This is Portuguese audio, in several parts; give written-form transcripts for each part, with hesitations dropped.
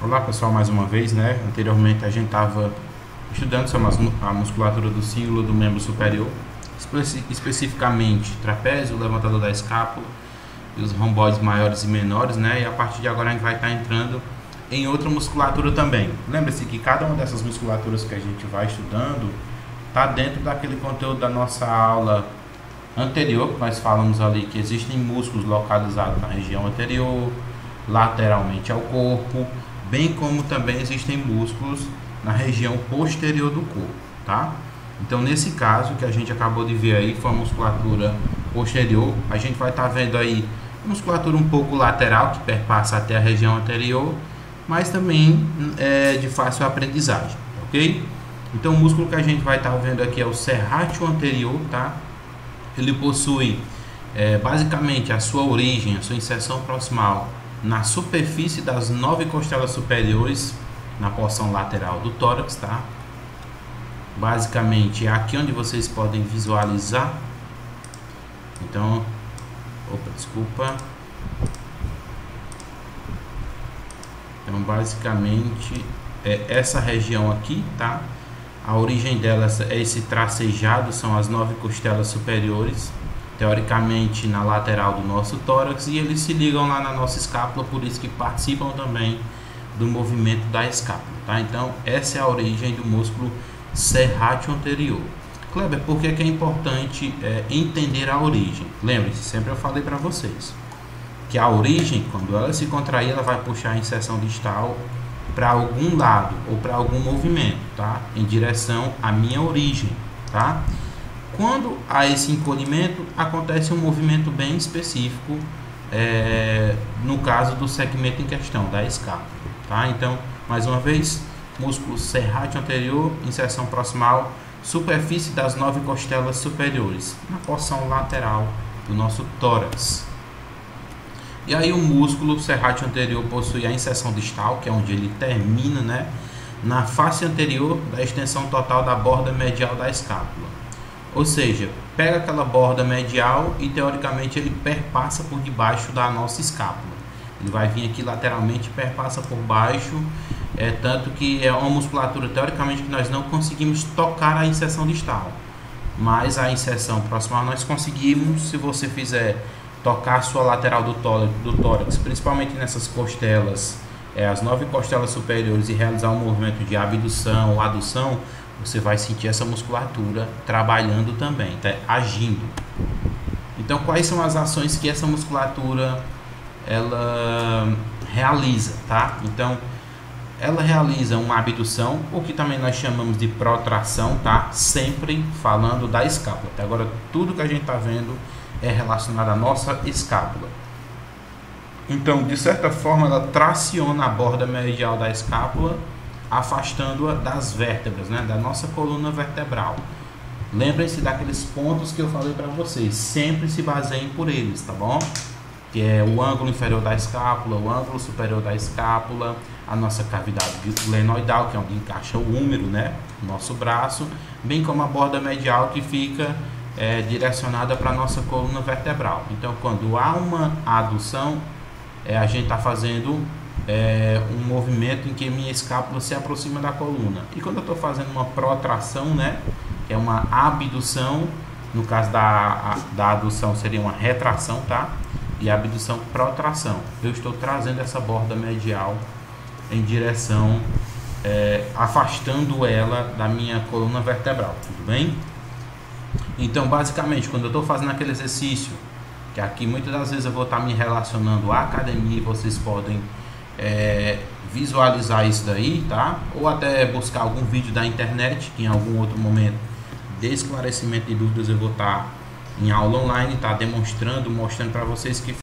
Olá pessoal, mais uma vez, né? Anteriormente a gente estava estudando sobre a musculatura do cíngulo do membro superior, especificamente trapézio, levantador da escápula e os romboides maiores e menores, né? E a partir de agora a gente vai estar entrando em outra musculatura também. Lembre-se que cada uma dessas musculaturas que a gente vai estudando está dentro daquele conteúdo da nossa aula anterior, que nós falamos ali que existem músculos localizados na região anterior, lateralmente ao corpo, bem como também existem músculos na região posterior do corpo, tá? Então, nesse caso que a gente acabou de ver aí, foi a musculatura posterior, a gente vai estar vendo aí musculatura um pouco lateral, que perpassa até a região anterior, mas também é de fácil aprendizagem, ok? Então, o músculo que a gente vai estar vendo aqui é o serrátil anterior, tá? Ele possui basicamente a sua origem, a sua inserção proximal na superfície das 9 costelas superiores, na porção lateral do tórax, tá? Basicamente é aqui onde vocês podem visualizar. Então, desculpa. Então, basicamente é essa região aqui, tá? A origem dela é esse tracejado, são as 9 costelas superiores, teoricamente na lateral do nosso tórax, e eles se ligam lá na nossa escápula, por isso que participam também do movimento da escápula, tá? Então, essa é a origem do músculo serrátil anterior. Kleber, por que é importante entender a origem? Lembre-se, sempre eu falei para vocês que a origem, quando ela se contrair, ela vai puxar a inserção distal para algum lado ou para algum movimento, tá? Em direção à minha origem, tá? Quando há esse encolhimento, acontece um movimento bem específico, no caso do segmento em questão, da escápula, tá? Então, mais uma vez, músculo serrátil anterior, inserção proximal, superfície das 9 costelas superiores, na porção lateral do nosso tórax. E aí o músculo serrátil anterior possui a inserção distal, que é onde ele termina, né, na face anterior da extensão total da borda medial da escápula. Ou seja, pega aquela borda medial e teoricamente ele perpassa por debaixo da nossa escápula. Ele vai vir aqui lateralmente e perpassa por baixo, tanto que é uma musculatura teoricamente que nós não conseguimos tocar a inserção distal. Mas a inserção proximal nós conseguimos, se você fizer tocar a sua lateral do tórax, principalmente nessas costelas, as 9 costelas superiores, e realizar um movimento de abdução ou adução, você vai sentir essa musculatura trabalhando também, tá? Agindo. Então, quais são as ações que essa musculatura ela realiza, tá? Então, ela realiza uma abdução, o que também nós chamamos de protração, tá? Sempre falando da escápula. Até agora, tudo que a gente está vendo é relacionado à nossa escápula. Então, de certa forma, ela traciona a borda medial da escápula, afastando-a das vértebras, né, da nossa coluna vertebral. Lembrem-se daqueles pontos que eu falei para vocês, sempre se baseiem por eles, tá bom? Que é o ângulo inferior da escápula, o ângulo superior da escápula, a nossa cavidade glenoidal, que é onde encaixa o húmero, né, nosso braço, bem como a borda medial que fica direcionada para a nossa coluna vertebral. Então, quando há uma adução, a gente está fazendo um movimento em que minha escápula se aproxima da coluna. E quando eu estou fazendo uma protração, né, que é uma abdução, no caso da adução seria uma retração, tá? E a abdução, protração. Eu estou trazendo essa borda medial em direção, afastando ela da minha coluna vertebral, tudo bem? Então, basicamente, quando eu estou fazendo aquele exercício, que aqui muitas das vezes eu vou estar me relacionando à academia, e vocês podem visualizar isso daí, tá? Ou até buscar algum vídeo da internet, que em algum outro momento de esclarecimento de dúvidas eu vou estar em aula online, tá? Demonstrando, mostrando para vocês que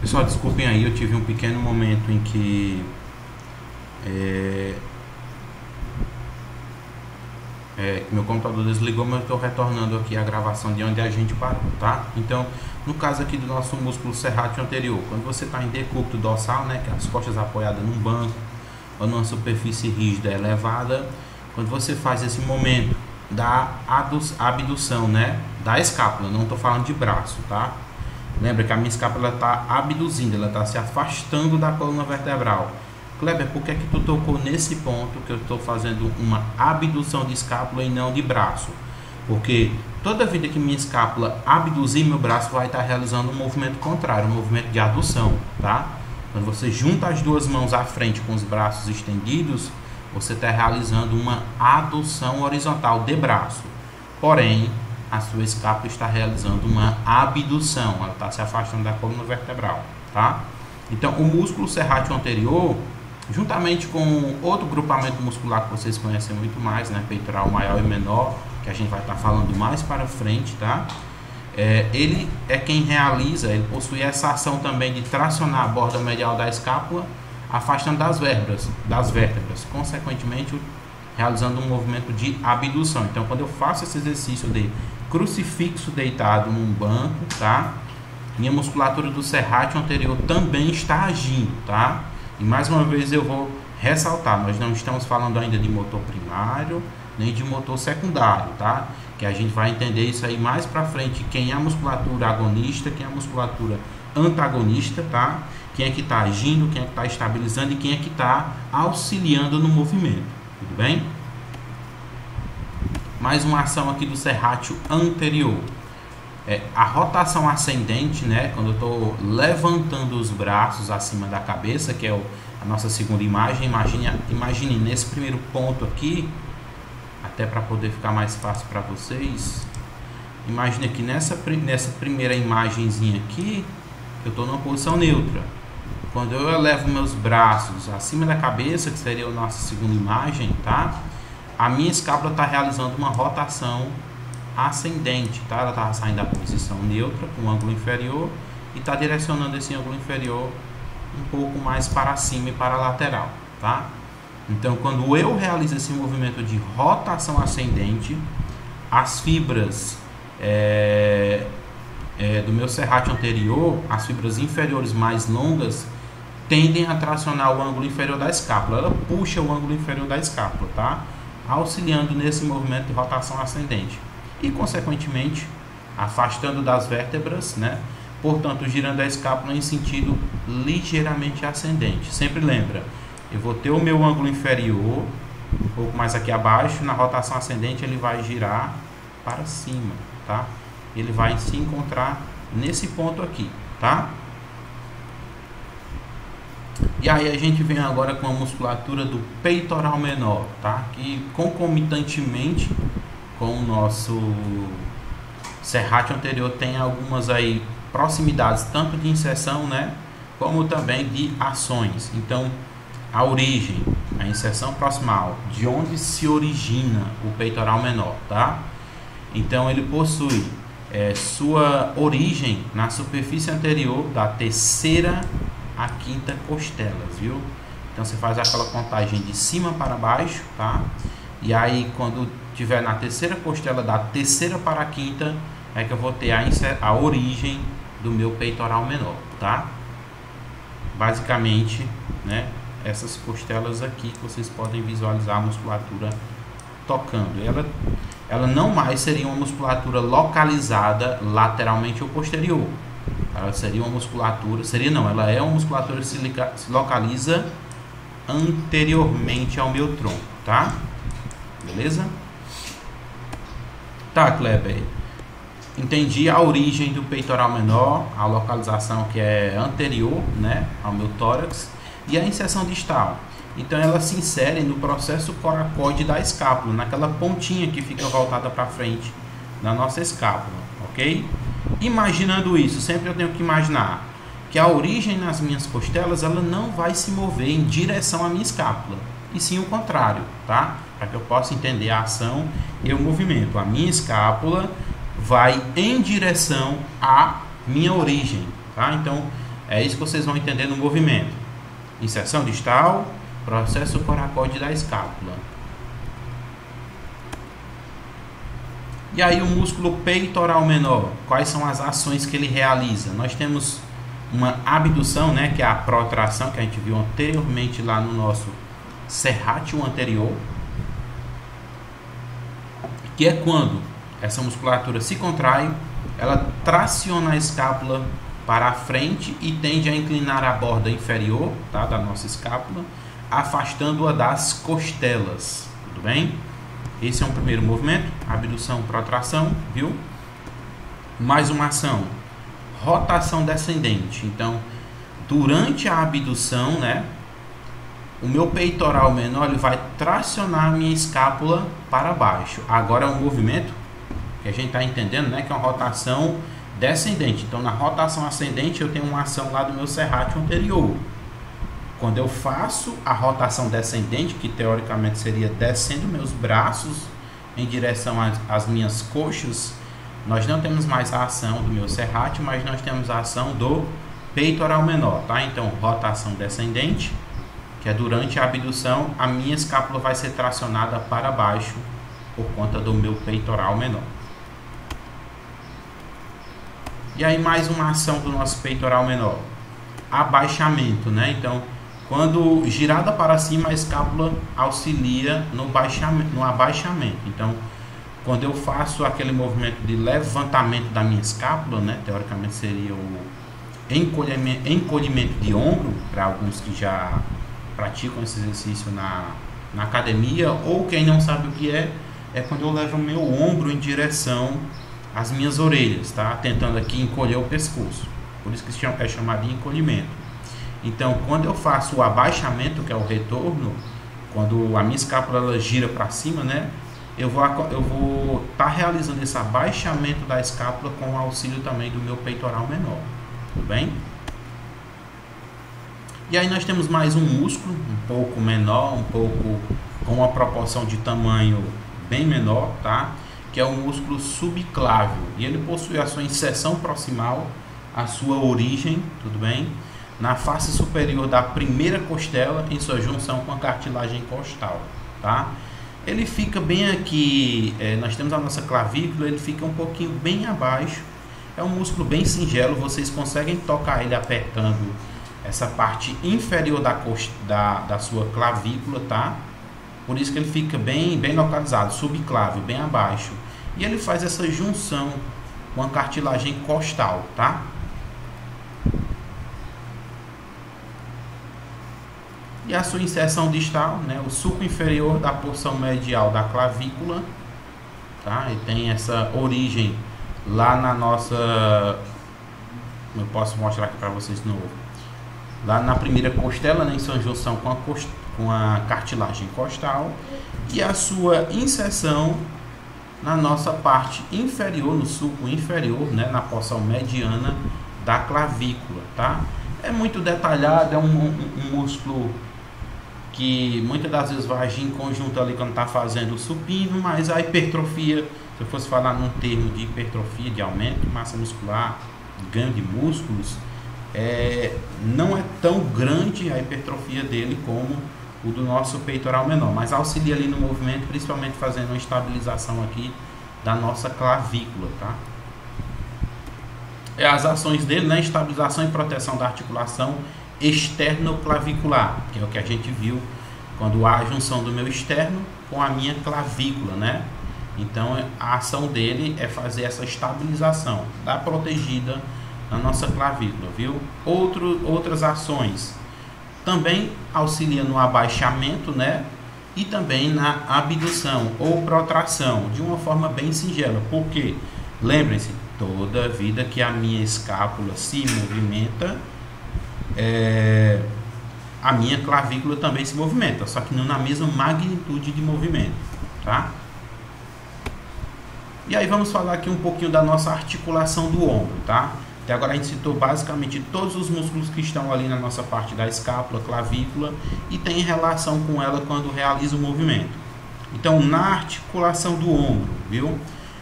Pessoal, desculpem aí, eu tive um pequeno momento em que meu computador desligou, mas eu estou retornando aqui a gravação de onde a gente parou, tá? Então, no caso aqui do nosso músculo serrátil anterior, quando você está em decúbito dorsal, né, que é as costas apoiadas num banco ou numa superfície rígida elevada, quando você faz esse momento da abdução, né, da escápula, não estou falando de braço, tá? Lembra que a minha escápula está abduzindo, ela está se afastando da coluna vertebral. Kleber, por que é que tu tocou nesse ponto que eu estou fazendo uma abdução de escápula e não de braço? Porque toda vida que minha escápula abduzir, meu braço vai estar realizando um movimento contrário, um movimento de adução, tá? Quando você junta as duas mãos à frente com os braços estendidos, você está realizando uma adução horizontal de braço. Porém, a sua escápula está realizando uma abdução, ela está se afastando da coluna vertebral, tá? Então, o músculo serrátil anterior, juntamente com outro grupamento muscular que vocês conhecem muito mais, né, peitoral maior e menor, que a gente vai estar falando mais para frente, tá? Ele é quem realiza, ele possui essa ação também de tracionar a borda medial da escápula, afastando das vértebras, consequentemente realizando um movimento de abdução. Então, quando eu faço esse exercício de crucifixo deitado num banco, tá? Minha musculatura do serrátil anterior também está agindo, tá? E mais uma vez eu vou ressaltar, nós não estamos falando ainda de motor primário, nem de motor secundário, tá? Que a gente vai entender isso aí mais pra frente, quem é a musculatura agonista, quem é a musculatura antagonista, tá? Quem é que está agindo, quem é que está estabilizando e quem é que está auxiliando no movimento, tudo bem? Mais uma ação aqui do serrátil anterior. A rotação ascendente, né? Quando eu estou levantando os braços acima da cabeça, que é a nossa segunda imagem. Imagine nesse primeiro ponto aqui, até para poder ficar mais fácil para vocês. Imagine que nessa primeira imagenzinha aqui, eu estou numa posição neutra. Quando eu elevo meus braços acima da cabeça, que seria a nossa segunda imagem, tá? A minha escápula está realizando uma rotação ascendente, tá? Ela está saindo da posição neutra com o ângulo inferior e está direcionando esse ângulo inferior um pouco mais para cima e para a lateral, tá? Então, quando eu realizo esse movimento de rotação ascendente, as fibras do meu serrátil anterior, as fibras inferiores mais longas, tendem a tracionar o ângulo inferior da escápula. Ela puxa o ângulo inferior da escápula, tá? Auxiliando nesse movimento de rotação ascendente e, consequentemente, afastando das vértebras, né? Portanto, girando a escápula em sentido ligeiramente ascendente. Sempre lembra, eu vou ter o meu ângulo inferior um pouco mais aqui abaixo, na rotação ascendente ele vai girar para cima, tá? Ele vai se encontrar nesse ponto aqui, tá? E aí a gente vem agora com a musculatura do peitoral menor, tá? Que concomitantemente com o nosso serrátil anterior tem algumas aí proximidades, tanto de inserção, né? Como também de ações. Então, a origem, a inserção proximal, de onde se origina o peitoral menor, tá? Então, ele possui sua origem na superfície anterior da terceira a quinta costelas, viu? Então você faz aquela contagem de cima para baixo, tá? E aí quando tiver na terceira costela, da terceira para a quinta, é que eu vou ter a origem do meu peitoral menor, tá? Basicamente, né? Essas costelas aqui que vocês podem visualizar a musculatura tocando. Ela não mais seria uma musculatura localizada lateralmente ou posterior. Ela seria uma musculatura, ela é uma musculatura que se localiza anteriormente ao meu tronco, tá? Beleza? Tá, Kleber. Entendi a origem do peitoral menor, a localização que é anterior, né, ao meu tórax, e a inserção distal. Então ela se insere no processo coracoide da escápula, naquela pontinha que fica voltada para frente da nossa escápula, ok? Imaginando isso, sempre eu tenho que imaginar que a origem nas minhas costelas, ela não vai se mover em direção à minha escápula, e sim o contrário, tá? Para que eu possa entender a ação e o movimento. A minha escápula vai em direção à minha origem, tá? Então, É isso que vocês vão entender no movimento. Inserção distal, processo coracoide da escápula. E aí o músculo peitoral menor, quais são as ações que ele realiza? Nós temos uma abdução, né, que é a protração, que a gente viu anteriormente lá no nosso serrátil anterior, que é quando essa musculatura se contrai, ela traciona a escápula para a frente e tende a inclinar a borda inferior, tá, da nossa escápula, afastando-a das costelas, tudo bem? Esse é um primeiro movimento, abdução, protração, viu? Mais uma ação, rotação descendente. Então, durante a abdução, né, o meu peitoral menor ele vai tracionar a minha escápula para baixo. Agora é um movimento que a gente está entendendo, né, que é uma rotação descendente. Então, na rotação ascendente, eu tenho uma ação lá do meu serrátil anterior. Quando eu faço a rotação descendente, que teoricamente seria descendo meus braços em direção às minhas coxas, nós não temos mais a ação do meu serrátil, mas nós temos a ação do peitoral menor, tá? Então, rotação descendente, que é durante a abdução, a minha escápula vai ser tracionada para baixo por conta do meu peitoral menor. E aí, mais uma ação do nosso peitoral menor, abaixamento, né? Então, quando girada para cima, a escápula auxilia no abaixamento. Então, quando eu faço aquele movimento de levantamento da minha escápula, né, teoricamente seria o encolhimento de ombro, para alguns que já praticam esse exercício na academia, ou quem não sabe o que é quando eu levo o meu ombro em direção às minhas orelhas, tá? Tentando aqui encolher o pescoço. Por isso que é chamado de encolhimento. Então, quando eu faço o abaixamento, que é o retorno, quando a minha escápula ela gira para cima, né, eu vou estar realizando esse abaixamento da escápula com o auxílio também do meu peitoral menor, tudo bem? E aí nós temos mais um músculo, um pouco menor, um pouco com uma proporção de tamanho bem menor, tá? Que é o músculo subclávio, e ele possui a sua inserção proximal, a sua origem, tudo bem? Na face superior da primeira costela, em sua junção com a cartilagem costal, tá? Ele fica bem aqui, nós temos a nossa clavícula, ele fica um pouquinho bem abaixo, é um músculo bem singelo, vocês conseguem tocar ele apertando essa parte inferior da sua clavícula, tá? Por isso que ele fica bem localizado, subclávio, bem abaixo, e ele faz essa junção com a cartilagem costal, tá? E a sua inserção distal, né, o sulco inferior da porção medial da clavícula, tá? E tem essa origem lá na nossa, eu posso mostrar aqui para vocês de novo, lá na primeira costela, né, em sua junção com a cartilagem costal, e a sua inserção na nossa parte inferior, no sulco inferior, né, na porção mediana da clavícula, tá? É muito detalhado, é um músculo que muitas das vezes vai agir em conjunto ali quando está fazendo o supino, mas a hipertrofia, se eu fosse falar num termo de hipertrofia, de aumento de massa muscular, ganho de músculos, não é tão grande a hipertrofia dele como o do nosso peitoral menor, mas auxilia ali no movimento, principalmente fazendo uma estabilização aqui da nossa clavícula, tá? As ações dele, né, estabilização e proteção da articulação externo-clavicular, que é o que a gente viu quando há a junção do meu externo com a minha clavícula, né? Então a ação dele é fazer essa estabilização, dar protegida na nossa clavícula, viu? Outras ações também auxilia no abaixamento, né? E também na abdução ou protração, de uma forma bem singela, porque lembrem-se, toda vida que a minha escápula se movimenta, a minha clavícula também se movimenta, só que não na mesma magnitude de movimento, tá? E aí vamos falar aqui um pouquinho da nossa articulação do ombro, tá? Até agora a gente citou basicamente todos os músculos que estão ali na nossa parte da escápula, clavícula, e tem relação com ela quando realiza o movimento. Então, na articulação do ombro, viu?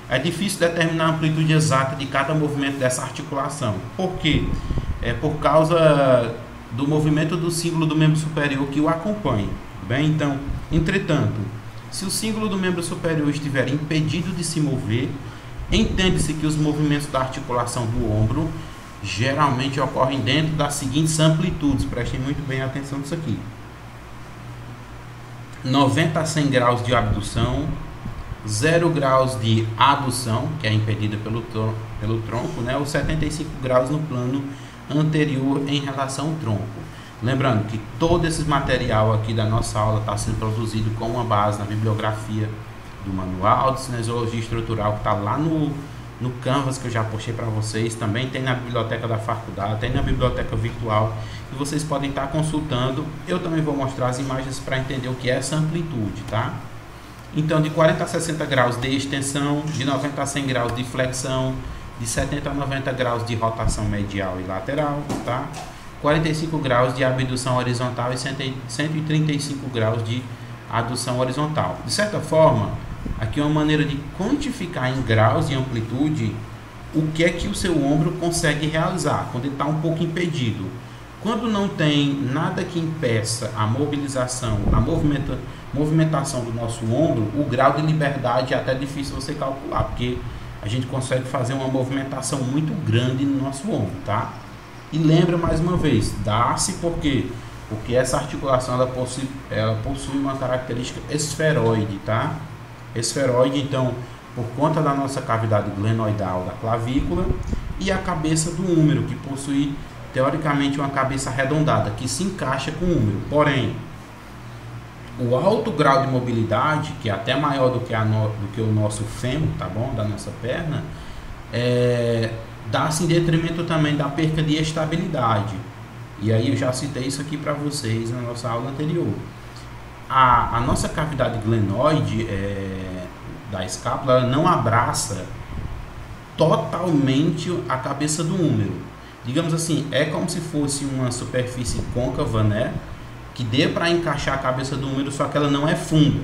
É difícil determinar a amplitude exata de cada movimento dessa articulação. Por quê? é por causa do movimento do símbolo do membro superior que o acompanha. Bem, então, entretanto, se o símbolo do membro superior estiver impedido de se mover, entende-se que os movimentos da articulação do ombro geralmente ocorrem dentro das seguintes amplitudes. Prestem muito bem atenção nisso aqui: 90 a 100 graus de abdução, 0 graus de adução, que é impedida pelo tronco, né? Ou 75 graus no plano anterior em relação ao tronco. Lembrando que todo esse material aqui da nossa aula está sendo produzido com uma base na bibliografia do Manual de Cinesiologia Estrutural, que está lá no Canvas, que eu já postei para vocês. Também tem na biblioteca da faculdade, tem na biblioteca virtual, e vocês podem estar consultando. Eu também vou mostrar as imagens para entender o que é essa amplitude, tá? Então, de 40 a 60 graus de extensão, de 90 a 100 graus de flexão, de 70 a 90 graus de rotação medial e lateral, tá? 45 graus de abdução horizontal e 135 graus de adução horizontal. De certa forma, aqui é uma maneira de quantificar em graus de amplitude o que é que o seu ombro consegue realizar quando ele está um pouco impedido. Quando não tem nada que impeça a mobilização, a movimentação do nosso ombro, o grau de liberdade é até difícil você calcular, porque a gente consegue fazer uma movimentação muito grande no nosso ombro, tá? E lembra mais uma vez, dá-se porque essa articulação ela possui uma característica esferoide, tá? Esferoide, então, por conta da nossa cavidade glenoidal da clavícula e a cabeça do húmero, que possui teoricamente uma cabeça arredondada, que se encaixa com o húmero. Porém, o alto grau de mobilidade, que é até maior do que o nosso fêmur, tá bom? Da nossa perna, dá-se em detrimento também da perca de estabilidade. E aí eu já citei isso aqui para vocês na nossa aula anterior. A nossa cavidade glenoide da escápula, ela não abraça totalmente a cabeça do húmero. Digamos assim, é como se fosse uma superfície côncava, né? Que dê para encaixar a cabeça do húmero, só que ela não é funda.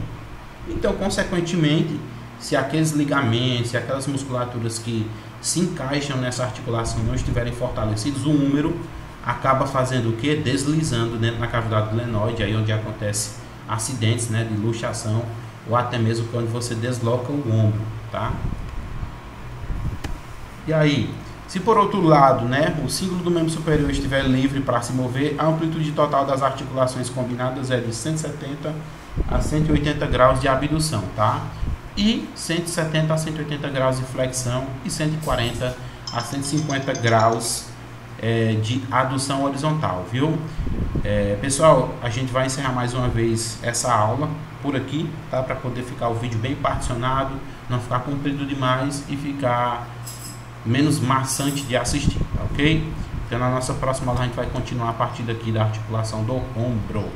Então, consequentemente, se aqueles ligamentos, se aquelas musculaturas que se encaixam nessa articulação não estiverem fortalecidos, o húmero acaba fazendo o que? Deslizando dentro da cavidade glenoide, aí onde acontece acidentes, né, de luxação, ou até mesmo quando você desloca o ombro, tá? E aí, se por outro lado, né, o símbolo do membro superior estiver livre para se mover, a amplitude total das articulações combinadas é de 170 a 180 graus de abdução, tá? E 170 a 180 graus de flexão e 140 a 150 graus de adução horizontal, viu? Pessoal, a gente vai encerrar mais uma vez essa aula por aqui, tá? Para poder ficar o vídeo bem particionado, não ficar comprido demais e ficar menos maçante de assistir, ok? Então na nossa próxima aula a gente vai continuar a partir daqui da articulação do ombro.